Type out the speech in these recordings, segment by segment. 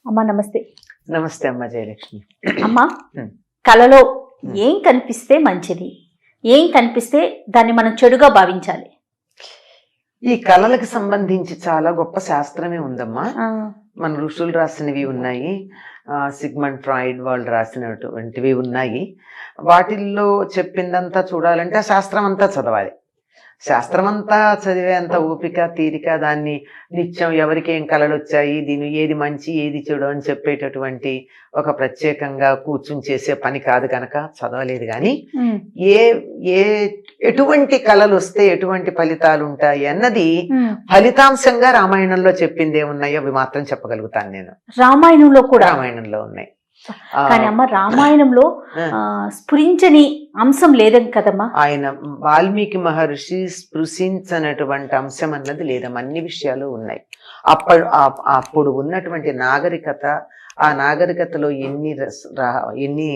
అమ్మా నమస్తే. నమస్తే అమ్మ జయలక్ష్మి. అమ్మా, కళలో ఏం కనిపిస్తే మంచిది, ఏం కనిపిస్తే దాన్ని మనం చెడుగా భావించాలి? ఈ కళలకు సంబంధించి చాలా గొప్ప శాస్త్రమే ఉందమ్మా. మన ఋషులు రాసినవి ఉన్నాయి, సిగ్మండ్ ఫ్రాయిడ్ వాళ్ళు రాసినటువంటివి ఉన్నాయి. వాటిల్లో చెప్పిందంతా చూడాలంటే ఆ శాస్త్రం అంతా చదవాలి. శాస్త్రం అంతా చదివేంత ఓపిక తీరిక, దాన్ని నిత్యం ఎవరికి ఏం కళలు వచ్చాయి, దీని ఏది మంచి ఏది చెడు అని చెప్పేటటువంటి ఒక ప్రత్యేకంగా కూర్చుని చేసే పని కాదు కనుక చదవలేదు. కానీ ఏ ఏ ఎటువంటి కళలు వస్తే ఎటువంటి ఫలితాలు ఉంటాయి అన్నది ఫలితాంశంగా రామాయణంలో చెప్పింది ఏమున్నాయో అవి మాత్రం చెప్పగలుగుతాను నేను. రామాయణంలో కూడా రామాయణంలో ఉన్నాయి. కానీ అమ్మ, రామాయణంలో స్ఫురించని అంశం లేదని కదమ్మా. ఆయన వాల్మీకి మహర్షి స్పృశించనటువంటి అంశం అన్నది లేదమ్మా. అన్ని విషయాలు ఉన్నాయి. అప్పుడు ఉన్నటువంటి నాగరికత, ఆ నాగరికతలో ఎన్ని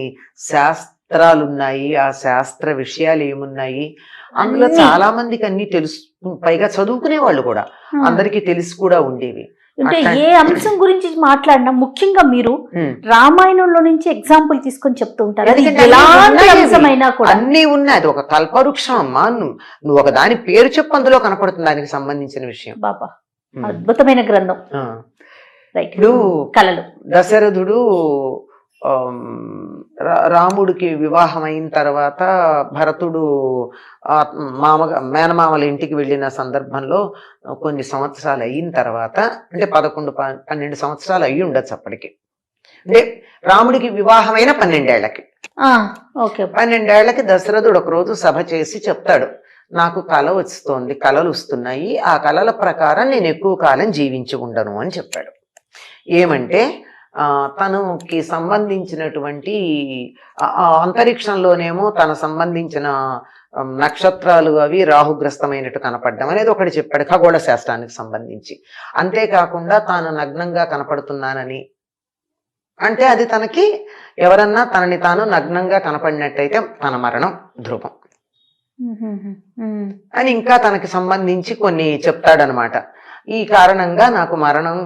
శాస్త్రాలు ఉన్నాయి, ఆ శాస్త్ర విషయాలు ఏమున్నాయి, అందులో చాలా మందికి అన్ని తెలుసు. పైగా చదువుకునే వాళ్ళు కూడా అందరికీ తెలిసి కూడా ఉండేవి. అంటే ఏ అంశం గురించి మాట్లాడినా ముఖ్యంగా మీరు రామాయణంలో నుంచి ఎగ్జాంపుల్ తీసుకొని చెప్తూ ఉంటారు. అన్ని ఉన్నాయి. అది ఒక కల్పవృక్షం అమ్మా. నువ్వు ఒక దాని పేరు చెప్పు, అందులో కనపడుతుంది దానికి సంబంధించిన విషయం. బాబా, అద్భుతమైన గ్రంథం. ఇప్పుడు కళలు, దశరథుడు రాముడికి వివాహం అయిన తర్వాత భరతుడు మేనమామల ఇంటికి వెళ్ళిన సందర్భంలో కొన్ని సంవత్సరాలు అయిన తర్వాత, అంటే 11-12 సంవత్సరాలు అయ్యి ఉండొచ్చు అప్పటికి. అంటే రాముడికి వివాహమైన 12 ఏళ్లకి 12 ఏళ్లకి దశరథుడు ఒకరోజు సభ చేసి చెప్తాడు, నాకు కళ వస్తోంది, కళలు వస్తున్నాయి, ఆ కళల ప్రకారం నేను ఎక్కువ కాలం జీవించి ఉండను అని చెప్పాడు. ఏమంటే తనకి సంబంధించినటువంటి అంతరిక్షంలోనేమో తన సంబంధించిన నక్షత్రాలు అవి రాహుగ్రస్తమైనట్టు కనపడడం అనేది ఒకటి చెప్పాడు, ఖగోళ శాస్త్రానికి సంబంధించి. అంతేకాకుండా తాను నగ్నంగా కనపడుతున్నానని, అంటే అది తనకి ఎవరన్నా తనని తాను నగ్నంగా కనపడినట్టయితే తన మరణం ధ్రువం అని ఇంకా తనకి సంబంధించి కొన్ని చెప్తాడనమాట. ఈ కారణంగా నాకు మరణం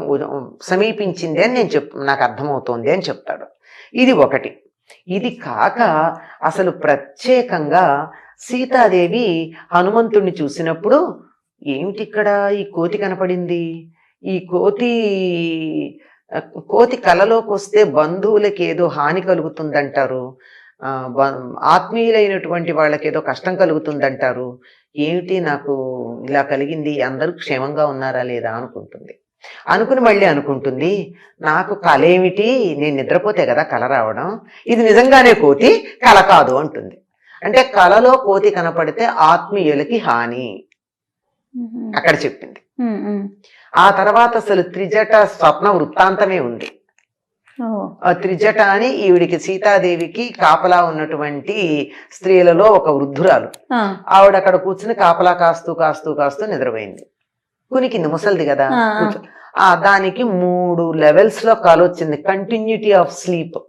సమీపించింది అని నాకు అర్థమవుతోంది అని చెప్తాడు. ఇది ఒకటి. ఇది కాక అసలు ప్రత్యేకంగా సీతాదేవి హనుమంతుడిని చూసినప్పుడు, ఏమిటి ఇక్కడ ఈ కోతి కనపడింది, ఈ కోతి కలలోకి వస్తే బంధువులకి ఏదో హాని కలుగుతుందంటారు, ఆత్మీయులైనటువంటి వాళ్ళకి ఏదో కష్టం కలుగుతుందంటారు, ఏమిటి నాకు ఇలా కలిగింది, అందరూ క్షేమంగా ఉన్నారా లేదా అనుకుని మళ్ళీ అనుకుంటుంది, నాకు కళ ఏమిటి, నేను నిద్రపోతే కదా కళ రావడం, ఇది నిజంగానే కోతి, కళ కాదు అంటుంది. అంటే కళలో కోతి కనపడితే ఆత్మీయులకి హాని అక్కడ చెప్పింది. ఆ తర్వాత అసలు త్రిజట స్వప్న వృత్తాంతమే ఉంది. త్రిజట అని ఈవిడికి సీతాదేవికి కాపలా ఉన్నటువంటి స్త్రీలలో ఒక వృద్ధురాలు. ఆవిడ అక్కడ కూర్చుని కాపలా కాస్తూ నిద్రపోయింది. కునికింది, ముసలిది కదా. దానికి 3 levels లో కళ వచ్చింది. Continuity of sleep,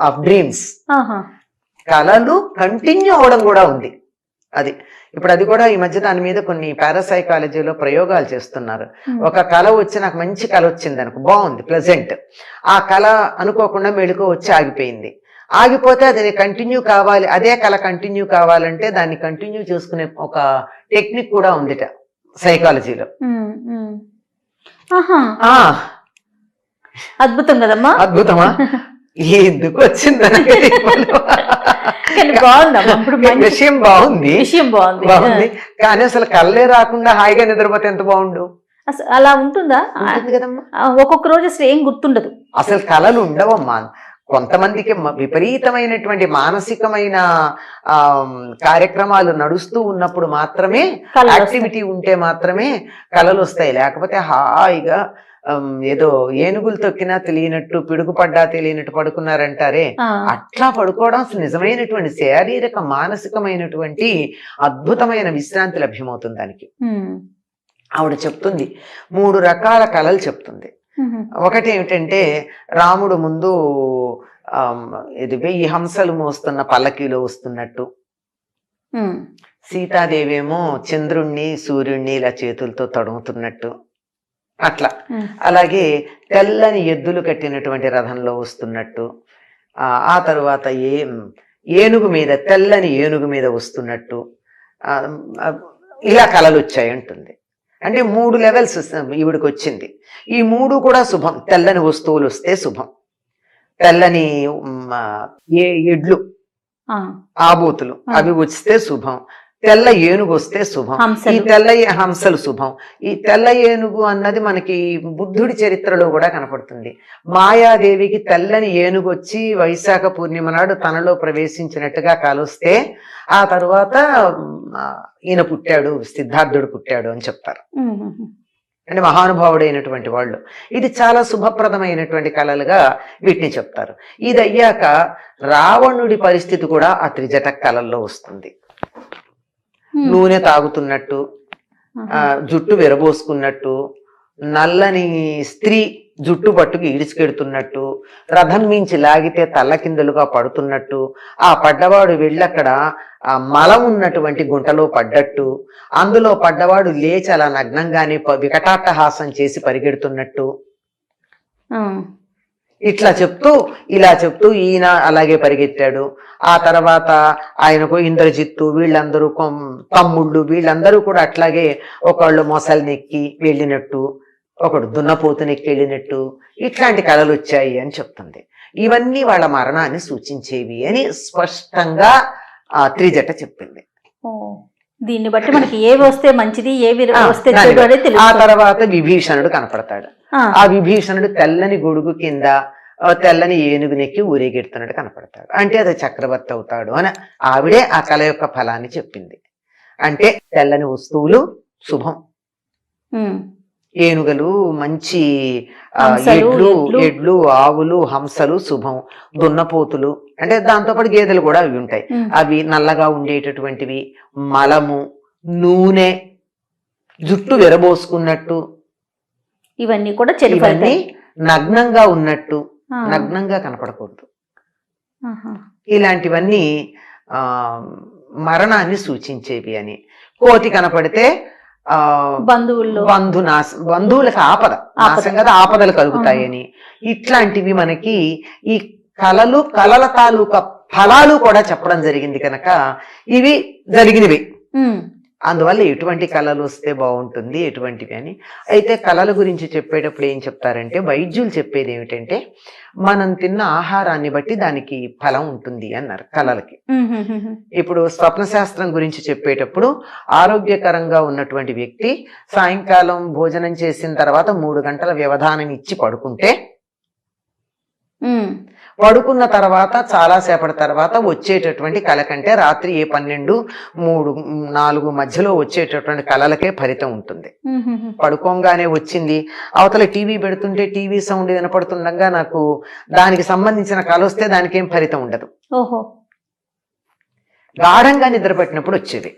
of dreams. కళలు కంటిన్యూ అవడం కూడా ఉంది. అది ఇప్పుడు అది కూడా ఈ మధ్య దాని మీద కొన్ని పారాసైకాలజీలో ప్రయోగాలు చేస్తున్నారు. ఒక కళ వచ్చి, నాకు మంచి కళ వచ్చింది అనుకో, బాగుంది, ప్లెజెంట్, ఆ కళ అనుకోకుండా మెళుకో వచ్చి ఆగిపోయింది. ఆగిపోతే అది కంటిన్యూ కావాలి, అదే కళ కంటిన్యూ కావాలంటే దాన్ని కంటిన్యూ చేసుకునే ఒక టెక్నిక్ కూడా ఉందిట సైకాలజీలో. అద్భుతం కదమ్మా. అద్భుతమా? ఎందుకు వచ్చింది విషయం బాగుంది, కానీ అసలు కళ్ళే రాకుండా హాయిగా నిద్రపోతే ఎంత బాగుండు. అలా ఉంటుందా? ఒక్కొక్క రోజు అసలు ఏం గుర్తుండదు, అసలు కళలు ఉండవమ్మా. కొంతమందికి విపరీతమైనటువంటి మానసికమైన కార్యక్రమాలు నడుస్తూ ఉన్నప్పుడు మాత్రమే, యాక్టివిటీ ఉంటే మాత్రమే కళలు వస్తాయి. లేకపోతే హాయిగా ఏదో ఏనుగులు తొక్కినా తెలియనట్టు, పిడుగుపడ్డా తెలియనట్టు పడుకున్నారంటారే, అట్లా పడుకోవడం నిజమైనటువంటి శారీరక మానసికమైనటువంటి అద్భుతమైన విశ్రాంతి లభ్యమవుతుంది దానికి. ఆవిడ చెప్తుంది 3 రకాల కళలు చెప్తుంది. ఒకటి ఏమిటంటే, రాముడు ముందు ఇది 1000 హంసలు మోస్తున్న పల్లకీలో వస్తున్నట్టు, సీతాదేవేమో చంద్రుణ్ణి సూర్యుణ్ణి ఇలా చేతులతో తడుముతున్నట్టు, అట్లా. అలాగే తెల్లని ఎద్దులు కట్టినటువంటి రథంలో వస్తున్నట్టు, ఆ తరువాత ఏనుగు మీద, తెల్లని ఏనుగు మీద వస్తున్నట్టు, ఇలా కళలు వచ్చాయి అంటుంది. అంటే 3 లెవెల్స్ ఈవిడికి వచ్చింది. ఈ 3 కూడా శుభం. తెల్లని వస్తువులు వస్తే శుభం, తెల్లని ఎడ్లు ఆబోతులు అవి వస్తే శుభం, తెల్ల ఏనుగు వస్తే శుభం, ఈ తెల్ల హంసలు శుభం. ఈ తెల్ల ఏనుగు అన్నది మనకి బుద్ధుడి చరిత్రలో కూడా కనపడుతుంది. మాయాదేవికి తెల్లని ఏనుగు వచ్చి వైశాఖ పూర్ణిమ నాడు తనలో ప్రవేశించినట్టుగా కాలుస్తే ఆ తరువాత ఈయన పుట్టాడు, సిద్ధార్థుడు పుట్టాడు అని చెప్తారు. అంటే మహానుభావుడైనటువంటి వాళ్ళు. ఇది చాలా శుభప్రదమైనటువంటి కళలుగా వీటిని చెప్తారు. ఇది అయ్యాక రావణుడి పరిస్థితి కూడా ఆ త్రిజట కళల్లో వస్తుంది. నూనె తాగుతున్నట్టు, జుట్టు విరబోసుకున్నట్టు, నల్లని స్త్రీ జుట్టు పట్టుకు ఈడ్చుకెడుతున్నట్టు, రథం మించి లాగితే తల్లకిందులుగా పడుతున్నట్టు, ఆ పడ్డవాడు వెళ్ళక్కడ ఆ మలం ఉన్నటువంటి గుంటలో పడ్డట్టు, అందులో పడ్డవాడు లేచి అలా నగ్నంగానే వికటాట్టహాసం చేసి పరిగెడుతున్నట్టు, ఇట్లా చెప్తూ ఇలా చెప్తూ ఈయన అలాగే పరిగెత్తాడు. ఆ తర్వాత ఆయనకు ఇంద్రజిత్తు వీళ్ళందరూ తమ్ముళ్ళు వీళ్ళందరూ కూడా అట్లాగే ఒకళ్ళు మొసలినెక్కి వెళ్ళినట్టు, ఒకడు దున్నపోతునెక్కి వెళ్ళినట్టు, ఇట్లాంటి కళలు వచ్చాయి అని చెప్తుంది. ఇవన్నీ వాళ్ళ మరణాన్ని సూచించేవి అని స్పష్టంగా త్రిజట చెప్పింది. దీన్ని బట్టి మనకి ఏవి వస్తే మంచిది, ఏవి వస్తే చెడు. ఆ తర్వాత విభీషణుడు కనపడతాడు. ఆ విభీషణుడు తెల్లని గొడుగు కింద తెల్లని ఏనుగునెక్కి ఊరేగెడుతున్నట్టు కనపడతాడు. అంటే అది చక్రవర్తి అవుతాడు అని ఆవిడే ఆ కళ యొక్క ఫలాన్ని చెప్పింది. అంటే తెల్లని వస్తువులు శుభం, ఏనుగలు మంచి, ఎడ్లు ఆవులు హంసలు శుభం, దున్నపోతులు అంటే దాంతోపాటు గేదెలు కూడా అవి ఉంటాయి, అవి నల్లగా ఉండేటటువంటివి, మలము, నూనె, జుట్టు విరబోసుకున్నట్టు, ఇవన్నీ కూడా చెడు. నగ్నంగా ఉన్నట్టు, నగ్నంగా కనపడకూడదు, ఇలాంటివన్నీ మరణాన్ని సూచించేవి అని. కోతి కనపడితే బంధువులకు ఆపద నాశం కదా, ఆపదలు కలుగుతాయని. ఇట్లాంటివి మనకి ఈ కళల తాలూకా ఫలాలు కూడా చెప్పడం జరిగింది కనుక ఇవి జరిగినవి. అందువల్ల ఎటువంటి కళలు వస్తే బాగుంటుంది, ఎటువంటివి అని. అయితే కళల గురించి చెప్పేటప్పుడు ఏం చెప్తారంటే, వైద్యులు చెప్పేది ఏమిటంటే మనం తిన్న ఆహారాన్ని బట్టి దానికి ఫలం ఉంటుంది అన్నారు కళలకి. ఇప్పుడు స్వప్న శాస్త్రం గురించి చెప్పేటప్పుడు ఆరోగ్యకరంగా ఉన్నటువంటి వ్యక్తి సాయంకాలం భోజనం చేసిన తర్వాత 3 గంటల వ్యవధానం ఇచ్చి పడుకుంటే, పడుకున్న తర్వాత చాలాసేపటి తర్వాత వచ్చేటటువంటి కళ కంటే రాత్రి 12, 3, 4 మధ్యలో వచ్చేటటువంటి కళలకే ఫలితం ఉంటుంది. పడుకోగానే వచ్చింది, అవతల టీవీ పెడుతుంటే టీవీ సౌండ్ వినపడుతుండగా నాకు దానికి సంబంధించిన కళ వస్తే దానికి ఏం ఫలితం ఉండదు. గాఢంగా నిద్ర పట్టినప్పుడు వచ్చేది.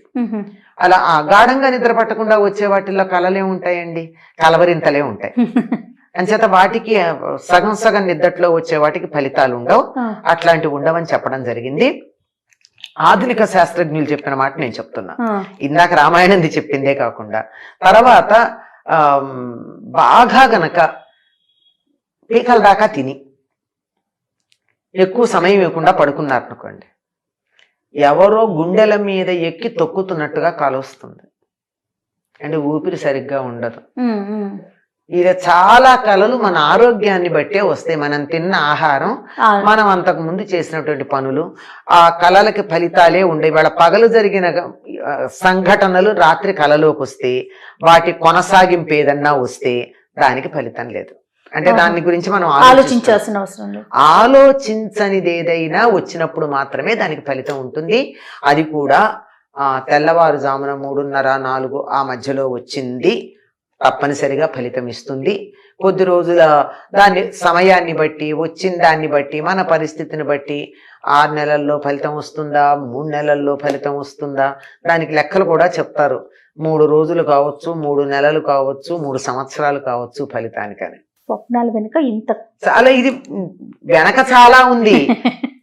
అలా ఆ గాఢంగా నిద్ర పట్టకుండా వచ్చే వాటిల్లో కళలే ఉంటాయండి, కలవరింతలే ఉంటాయి. అంచేత వాటికి సగం సగం నిద్రలో వచ్చే వాటికి ఫలితాలు ఉండవు, అట్లాంటివి ఉండవని చెప్పడం జరిగింది. ఆధునిక శాస్త్రజ్ఞులు చెప్పిన మాట నేను చెప్తున్నా, ఇందాక రామాయణంది చెప్పిందే కాకుండా. తర్వాత బాగా గనక పీకల దాకా తిని ఎక్కువ సమయం ఇవ్వకుండా పడుకున్నారనుకోండి, ఎవరో గుండెల మీద ఎక్కి తొక్కుతున్నట్టుగా కాలొస్తుంది, అంటే ఊపిరి సరిగ్గా ఉండదు. ఇది చాలా కళలు మన ఆరోగ్యాన్ని బట్టే వస్తాయి. మనం తిన్న ఆహారం, మనం అంతకు ముందు చేసినటువంటి పనులు, ఆ కళలకి ఫలితాలే ఉండే. వాళ్ళ పగలు జరిగిన సంఘటనలు రాత్రి కళలోకి వస్తే, వాటి కొనసాగింపు ఏదన్నా వస్తే దానికి ఫలితం లేదు. అంటే దాని గురించి మనం ఆలోచించాల్సిన అవసరం లేదు. ఆలోచించనిది ఏదైనా వచ్చినప్పుడు మాత్రమే దానికి ఫలితం ఉంటుంది. అది కూడా తెల్లవారుజామున 3:30, 4 ఆ మధ్యలో వచ్చింది తప్పనిసరిగా ఫలితం ఇస్తుంది. కొద్ది రోజుల దాని సమయాన్ని బట్టి, వచ్చిన దాన్ని బట్టి, మన పరిస్థితిని బట్టి 6 నెలల్లో ఫలితం వస్తుందా, 3 నెలల్లో ఫలితం వస్తుందా, దానికి లెక్కలు కూడా చెప్తారు. 3 రోజులు కావచ్చు, 3 నెలలు కావచ్చు, 3 సంవత్సరాలు కావచ్చు ఫలితానికని. స్వప్నాల వెనుక ఇంత చాలా, ఇది వెనక చాలా ఉంది.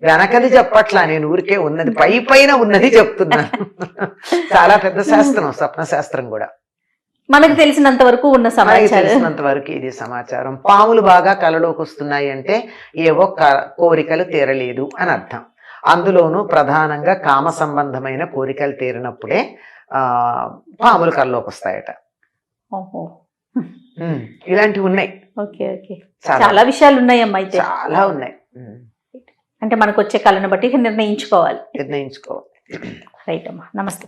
వెనకది చెప్పట్లా, నేను ఊరికే ఉన్నది పైన ఉన్నది చెప్తున్నాను. చాలా పెద్ద శాస్త్రం స్వప్న శాస్త్రం కూడా. మనకు తెలిసినంత వరకు ఉన్న మనకి సమాచారం. తెలిసినంత వరకు ఇది సమాచారం. పాములు బాగా కలలోకి వస్తున్నాయి అంటే ఏవో కోరికలు తీరలేదు అని అర్థం. అందులోనూ ప్రధానంగా కామ సంబంధమైన కోరికలు తీరినప్పుడే పాములు కలలోకి వస్తాయట. ఓహో. ఇలాంటివి ఉన్నాయి, ఓకే ఓకే. చాలా విషయాలు ఉన్నాయమ్మా అయితే. చాలా ఉన్నాయి. అంటే మనకు వచ్చే కళను బట్టి నిర్ణయించుకోవాలి. నిర్ణయించుకోవాలి. రైట్ అమ్మా, నమస్తే.